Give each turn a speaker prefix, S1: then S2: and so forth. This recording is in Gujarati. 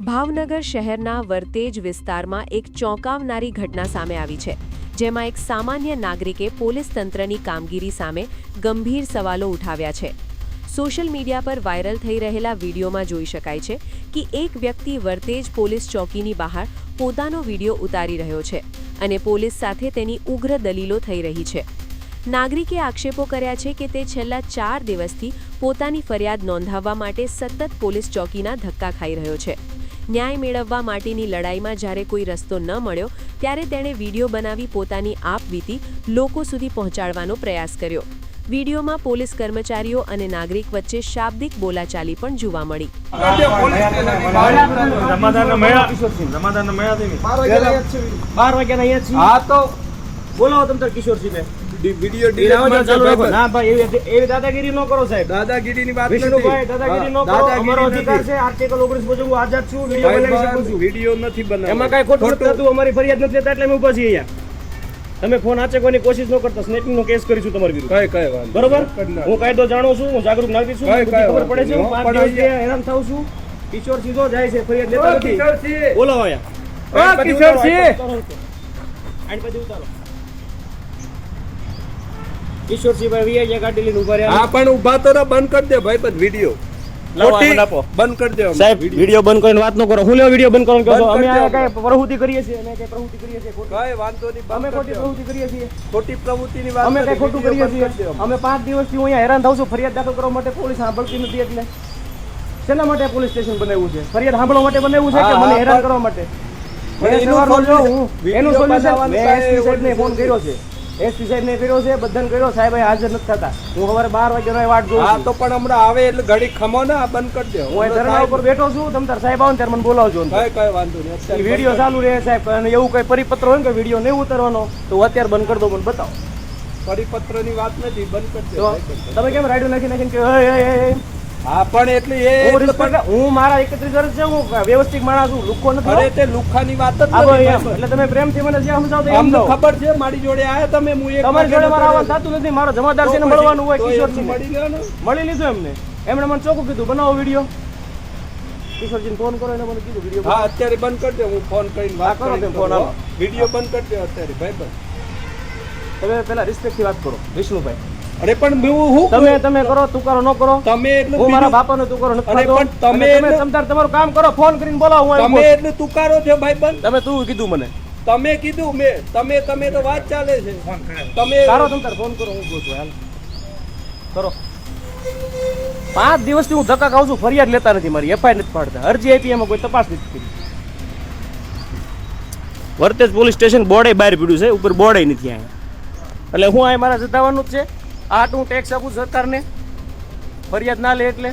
S1: ભાવનગર શહેરના વર્તેજ વિસ્તારમાં એક ચોંકાવનારી ઘટના સામે આવી છે, જેમાં એક સામાન્ય નાગરિકે પોલીસ તંત્રની કામગીરી સામે ગંભીર સવાલો ઉઠાવ્યા છે. સોશિયલ મીડિયા પર વાયરલ થઈ રહેલા વિડીયોમાં જોઈ શકાય છે કે એક વ્યક્તિ વર્તેજ પોલીસ ચોકીની બહાર પોતાનો વિડીયો ઉતારી રહ્યો છે અને પોલીસ સાથે તેની ઉગ્ર દલીલો થઈ રહી છે. નાગરિકે આક્ષેપો કર્યા છે કે તે છેલ્લા 4 દિવસથી પોતાની ફરિયાદ નોંધાવવા માટે સતત પોલીસ ચોકીના ધક્કા ખાઈ રહ્યો છે. ન્યાય મેળવવા માટેની લડાઈમાં જ્યારે કોઈ રસ્તો ન મળ્યો ત્યારે તેણે વિડીયો બનાવી પોતાની આપવીતી લોકો સુધી પહોંચાડવાનો પ્રયાસ કર્યો. વિડીયોમાં પોલીસ કર્મચારીઓ અને નાગરિક વચ્ચે શાબ્દિક બોલાચાલી પણ જોવા મળી.
S2: બોલાવો તમે કિશોરસિંહ
S3: વિડિયો
S2: ના ભાઈ એવી દાદાગીરી ન કરો સાહેબ.
S3: દાદાગીરીની વાત
S2: વિષ્ણુભાઈ દાદાગીરી ન કરો. અમારો અધિકાર છે. આર્ટિકલ 19 મુજબ હું આઝાદ છું. વિડિયો બનાવી શકું છું.
S3: વિડિયો નથી બનાવવાનો.
S2: એમાં કઈ ખોટું નથી થતું. અમારી ફરિયાદ નથી લેતા એટલે અમે ઊભા છીએ અહીંયા. તમે ફોન આચકવાની કોશિશ ન કરતા સ્નેચિંગ નો કેસ કરીશું તમારી વિરુદ્ધ.
S3: કઈ વાંધો
S2: બરોબર. હું કાયદો જાણું છું. હું જાગૃત નાગરિક છું. મને ખબર પડે છે. હું 5 દિવસથી હેરાન થાઉં છું. કિશોર સીધો જાય છે ફરિયાદ લેતા નથી. બોલાવો અહીંયા. આની પછી ઉતારો. કિશોરસિંહભાઈ વીઆઈ ગાડી લઈને ઉભા રહ્યા.
S3: હા પણ ઊભા તો ના, બંધ કરી દે ભાઈ બધ વિડિયો. બંધ કરી દે
S2: સાહેબ. વિડિયો બંધ કરીને વાત ન કરો. હું લેવા વિડિયો બંધ કરવાનું કહો છો? અમે આ કઈ પ્રવૃત્તિ કરીએ છીએ? અમે કઈ પ્રવૃત્તિ કરીએ છીએ?
S3: કઈ વાંધો નહીં.
S2: અમે ખોટી પ્રવૃત્તિ કરીએ છીએ?
S3: ખોટી પ્રવૃત્તિની વાત
S2: અમે કઈ ખોટું કરીએ છીએ? અમે 5 દિવસથી હું અહીંયા હેરાન થાઉં છું. ફરિયાદ દાખલ કરવા માટે પોલીસ સાંભળતી નથી. એટલે શેના માટે પોલીસ સ્ટેશન બનાવ્યું છે? ફરિયાદ સાંભળવા માટે બનાવ્યું છે કે મને હેરાન કરવા માટે? એનું સોલ્યુશન મેં એસપી સાહેબને ફોન કર્યો છે. એસપી સાહેબ ને કર્યો છે, બધાને કર્યો. સાહેબ હાજર નથી થતા. હું સવારે 12 વાગ્યાનો વાટ જોઉં છું.
S3: હા તો પણ હમણાં આવે એટલે ઘડી ખમો ને, આ બંધ કરી દે.
S2: હું ધરણા ઉપર બેઠો છું. તમે તાર સાહેબ આવો ત્યારે મને બોલાવજો.
S3: કઈ વાંધો નહીં.
S2: વિડીયો ચાલુ રહે સાહેબ. અને એવું કઈ પરિપત્ર હોય ને કે વિડીયો નહીં ઉતારવાનો તો અત્યારે બંધ કરી દો. મને બતાવો.
S3: પરિપત્રની વાત નથી, બંધ કરી દે.
S2: તમે કેમ રાઈડો નાખી નાખીને કે
S3: હા પણ એટલે
S2: હું મારા 31 વર્ષ છે. હું વ્યવસ્થિત માણસ છું. લુખ્ખો નથી.
S3: અરે તે લુખ્ખાની વાત જ નથી.
S2: એટલે તમે પ્રેમથી મને જે સમજાવો એમ
S3: અમને ખબર છે. મારી જોડે આયા તમે. હું એક
S2: તમારી જોડે મારા આવવાનું થતું નથી. મારો જમાદાર છે ને મળવાનું હોય. કિશોરસિંહ
S3: મળી લ્યો ને.
S2: મળી લીધું એમને. એમણે મને ચોખ્ખું કીધું બનાવો વિડીયો. કિશોરજીને ફોન કરો. એને મને કીધું વિડીયો.
S3: હા અત્યારે બંધ કરી દે. હું ફોન કરીને વાત
S2: કરો. તમે ફોન આવો.
S3: વિડીયો બંધ કરી દે અત્યારે ભાઈ બંધ.
S2: તમે પેલા રિસ્પેક્ટ થી વાત કરો વિષ્ણુભાઈ.
S3: અરે પણ હું
S2: તમે કરો. તુકારો ન કરો.
S3: તમે એટલે
S2: હું મારા બાપાનો તુકારો નથી
S3: અરે
S2: કરતો.
S3: પણ
S2: તમે તમારું કામ કરો. ફોન કરીને બોલાવો.
S3: તમે એટલે તુકારો છો ભાઈ બંધ.
S2: તમે તું કીધું મને.
S3: તમે કીધું મેં. તમે તો વાત ચાલે છે. તમે
S2: સારો તમે તાર ફોન કરો. હું કહું છું હાલ કરો. 5 દિવસથી હું ધક્કા ખાઉં છું. ફરિયાદ લેતા નથી. મારી એફઆઈઆર નથી પાડતા. અરજી આપી એમાં કોઈ તપાસ નથી કરી. વર્તેજ પોલીસ સ્ટેશન બોર્ડે બહાર પીડ્યું છે. ઉપર બોર્ડે નથી અહીંયા. એટલે હું અહીં મારા જતાવાનું જ છે. આ હું ટેક્સ આપું સરકારને. ફરિયાદ ના લે એટલે